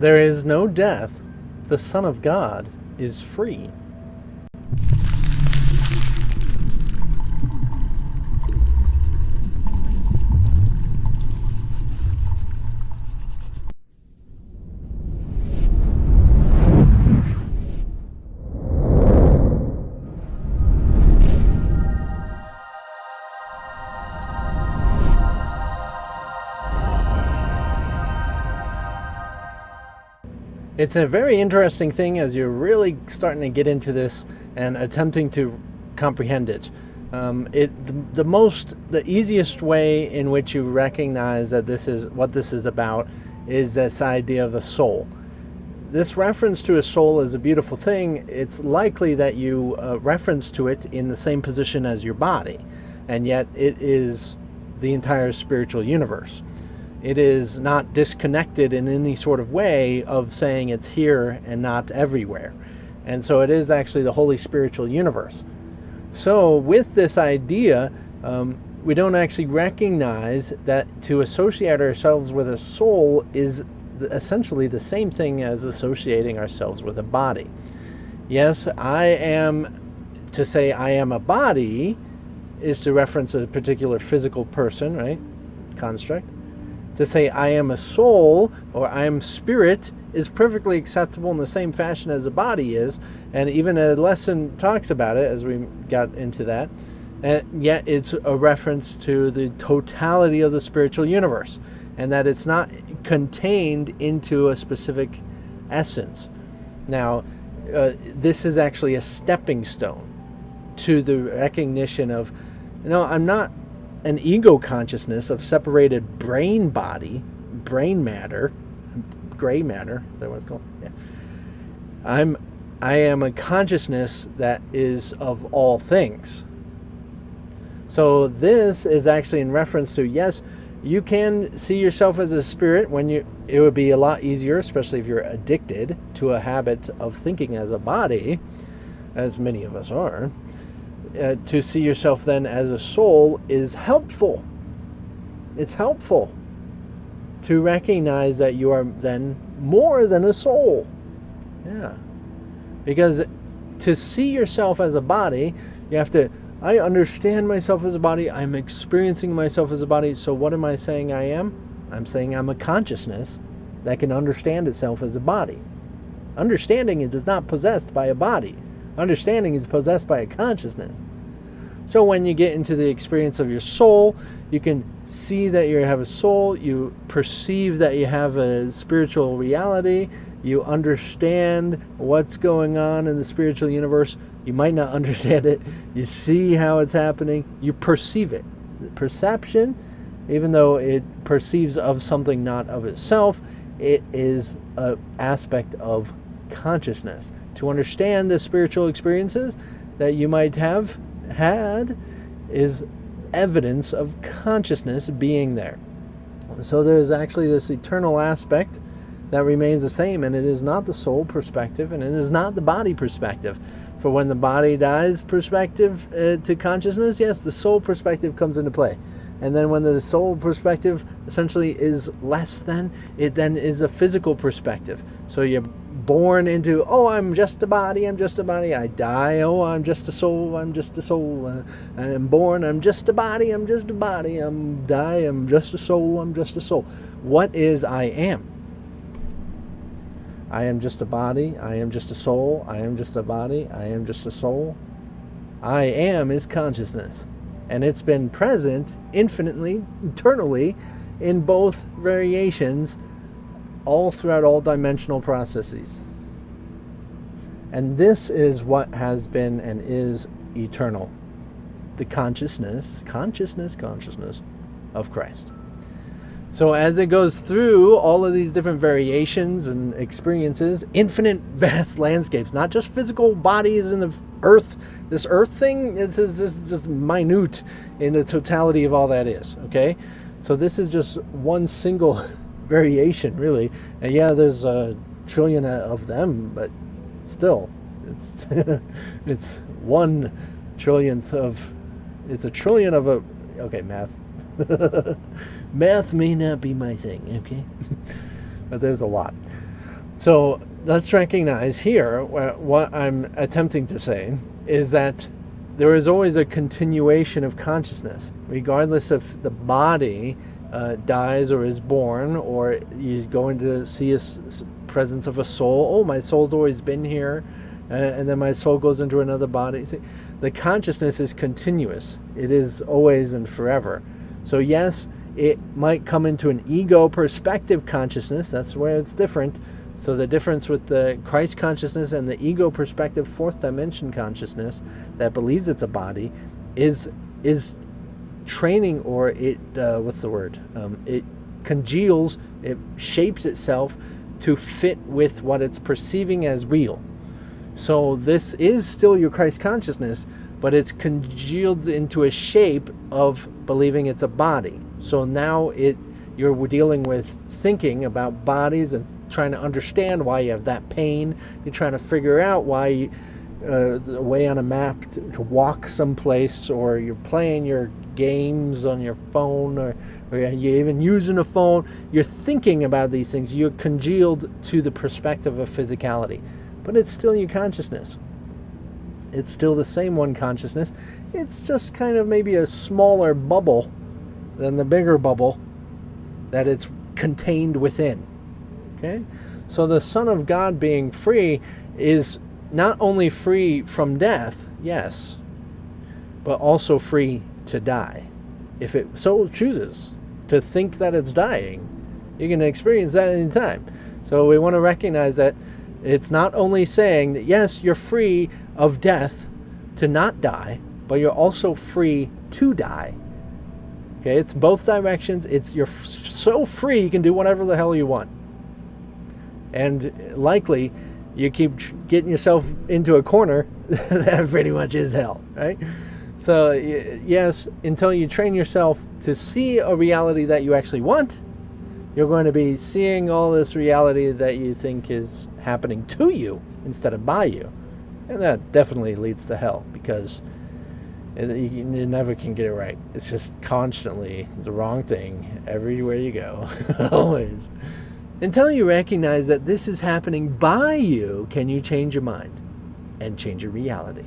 there is no death, the Son of God is free. It's a very interesting thing as you're really starting to get into this and attempting to comprehend it. The easiest way in which you recognize that this is what this is about is this idea of a soul. This reference to a soul is a beautiful thing. It's likely that you reference to it in the same position as your body, and yet it is the entire spiritual universe. It is not disconnected in any sort of way of saying it's here and not everywhere. And so it is actually the holy spiritual universe. So with this idea, we don't actually recognize that to associate ourselves with a soul is essentially the same thing as associating ourselves with a body. Yes, to say I am a body is to reference a particular physical person, right? Construct. To say I am a soul or I am spirit is perfectly acceptable in the same fashion as a body is, and even a lesson talks about it as we got into that. And yet it's a reference to the totality of the spiritual universe, and that it's not contained into a specific essence. Now, this is actually a stepping stone to the recognition of, I'm not an ego consciousness of separated brain matter, gray matter, is that what it's called? Yeah. I am a consciousness that is of all things. So this is actually in reference to, yes, you can see yourself as a spirit it would be a lot easier, especially if you're addicted to a habit of thinking as a body, as many of us are. To see yourself then as a soul is helpful. It's helpful to recognize that you are then more than a soul. Yeah. Because to see yourself as a body, you have to, I understand myself as a body, I'm experiencing myself as a body, so what am I saying I am? I'm saying I'm a consciousness that can understand itself as a body. Understanding it is not possessed by a body. Understanding is possessed by a consciousness. So when you get into the experience of your soul, you can see that you have a soul, you perceive that you have a spiritual reality, you understand what's going on in the spiritual universe. You might not understand it. You see how it's happening. You perceive it. Perception, even though it perceives of something not of itself, it is an aspect of consciousness. To understand the spiritual experiences that you might have had is evidence of consciousness being there. So there's actually this eternal aspect that remains the same, and it is not the soul perspective, and it is not the body perspective. For when the body dies perspective to consciousness, yes, the soul perspective comes into play. And then when the soul perspective essentially is less than, it then is a physical perspective. So you're born into, I'm just a body, I die, I'm just a soul, I'm born, I'm just a body, I'm die, I'm just a soul. What is I am? I am just a body, I am just a soul, I am just a body, I am just a soul. I am is consciousness, and it's been present infinitely, eternally, in both variations, all throughout all dimensional processes. And this is what has been and is eternal. The consciousness of Christ. So as it goes through all of these different variations and experiences, infinite vast landscapes, not just physical bodies in the earth, this earth thing, this is just minute in the totality of all that is, okay? So this is just one single variation, really. And yeah, there's a trillion of them, but still, it's it's 1/1,000,000th of, it's a trillion of a, okay, math. Math may not be my thing, okay? But there's a lot. So let's recognize here what I'm attempting to say is that there is always a continuation of consciousness, regardless if the body dies or is born, or you go into see a presence of a soul. Oh, my soul's always been here, and then my soul goes into another body. See, the consciousness is continuous. It is always and forever. So yes, it might come into an ego perspective consciousness. That's where it's different. So the difference with the Christ consciousness and the ego perspective fourth dimension consciousness that believes it's a body is training, or it it congeals, it shapes itself to fit with what it's perceiving as real. So this is still your Christ consciousness, but it's congealed into a shape of believing it's a body. So now you're dealing with thinking about bodies and trying to understand why you have that pain. You're trying to figure out why the way on a map to walk someplace, or you're playing your games on your phone, or you're even using a phone. You're thinking about these things. You're congealed to the perspective of physicality, but it's still your consciousness. It's still the same one consciousness. It's just kind of maybe a smaller bubble than the bigger bubble that it's contained within. Okay? So the Son of God being free is not only free from death, yes, but also free to die. If it so chooses to think that it's dying, you can experience that anytime. So we want to recognize that it's not only saying that, yes, you're free of death to not die, but you're also free to die. Okay, it's both directions. You're so free you can do whatever the hell you want. And likely you keep getting yourself into a corner that pretty much is hell, right? So yes, until you train yourself to see a reality that you actually want, you're going to be seeing all this reality that you think is happening to you instead of by you. And that definitely leads to hell, because you never can get it right. It's just constantly the wrong thing everywhere you go. Always. Until you recognize that this is happening by you, can you change your mind and change your reality.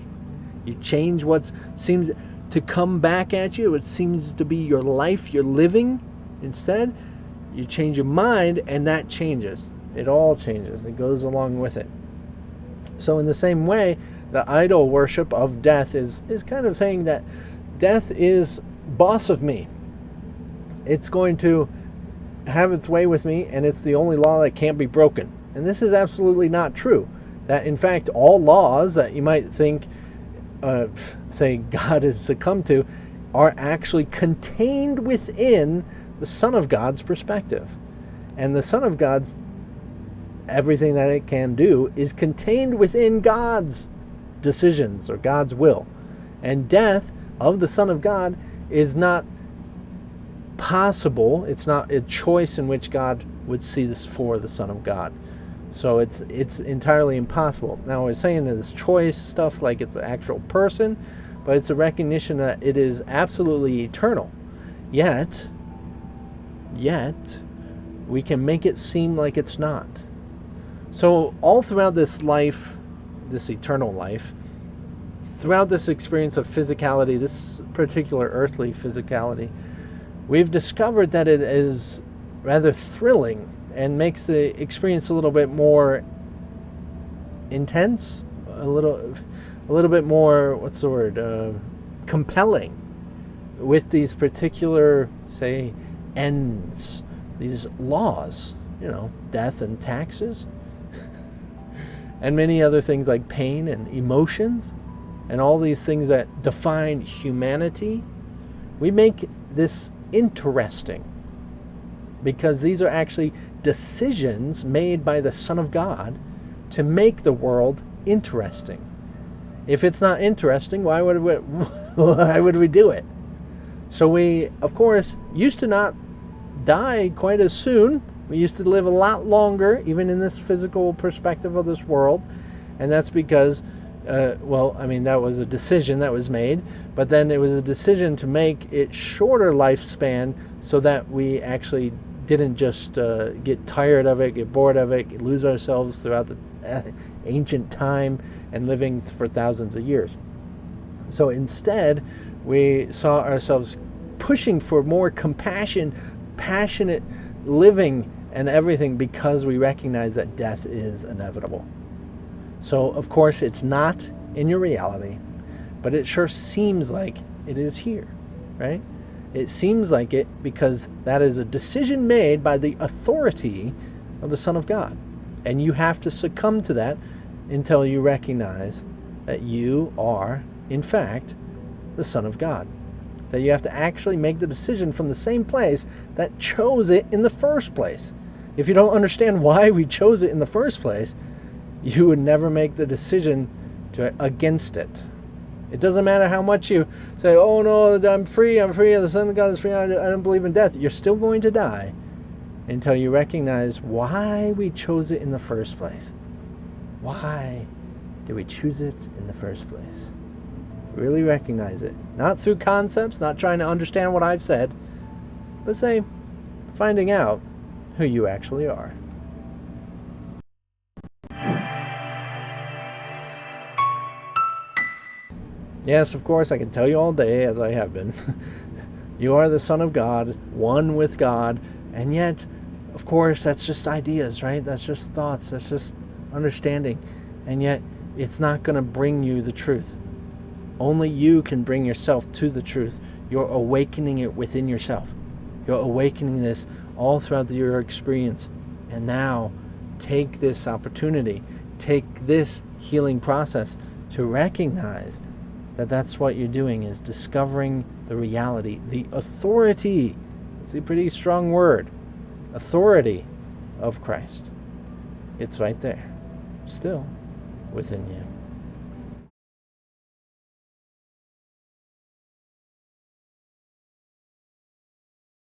You change what seems to come back at you, what seems to be your life you're living. Instead, you change your mind, and that changes. It all changes. It goes along with it. So in the same way, the idol worship of death is kind of saying that death is boss of me. It's going to have its way with me, and it's the only law that can't be broken. And this is absolutely not true. That in fact all laws that you might think say God has succumbed to are actually contained within the Son of God's perspective. And the Son of God's, everything that it can do is contained within God's decisions or God's will. And death of the Son of God is not possible. It's not a choice in which God would see this for the Son of God. So it's entirely impossible. Now we're saying that this choice stuff like it's an actual person, but it's a recognition that it is absolutely eternal. Yet we can make it seem like it's not. So all throughout this life, this eternal life, throughout this experience of physicality, this particular earthly physicality, we've discovered that it is rather thrilling and makes the experience a little bit more intense, a little bit more, compelling, with these particular, say, ends, these laws, death and taxes, and many other things like pain and emotions, and all these things that define humanity. We make this interesting because these are actually decisions made by the Son of God to make the world interesting. If it's not interesting, why would we do it? So we, of course, used to not die quite as soon. We used to live a lot longer, even in this physical perspective of this world. And that's because, that was a decision that was made. But then it was a decision to make it shorter lifespan so that we actually didn't just get tired of it, get bored of it, lose ourselves throughout the ancient time and living for thousands of years. So instead, we saw ourselves pushing for more compassion, passionate living and everything, because we recognize that death is inevitable. So, of course, it's not in your reality, but it sure seems like it is here, right? It seems like it because that is a decision made by the authority of the Son of God. And you have to succumb to that until you recognize that you are, in fact, the Son of God. That you have to actually make the decision from the same place that chose it in the first place. If you don't understand why we chose it in the first place, you would never make the decision against it. It doesn't matter how much you say, oh no, I'm free, the Son of God is free, I don't believe in death. You're still going to die until you recognize why we chose it in the first place. Why did we choose it in the first place? Really recognize it. Not through concepts, not trying to understand what I've said, but say, finding out who you actually are. Yes, of course, I can tell you all day, as I have been. You are the Son of God, one with God, and yet, of course, that's just ideas, right? That's just thoughts, that's just understanding, and yet it's not going to bring you the truth. Only you can bring yourself to the truth. You're awakening it within yourself. You're awakening this all throughout your experience. And now, take this opportunity, take this healing process to recognize that that's what you're doing, is discovering the reality, the authority, it's a pretty strong word, authority of Christ. It's right there, still within you.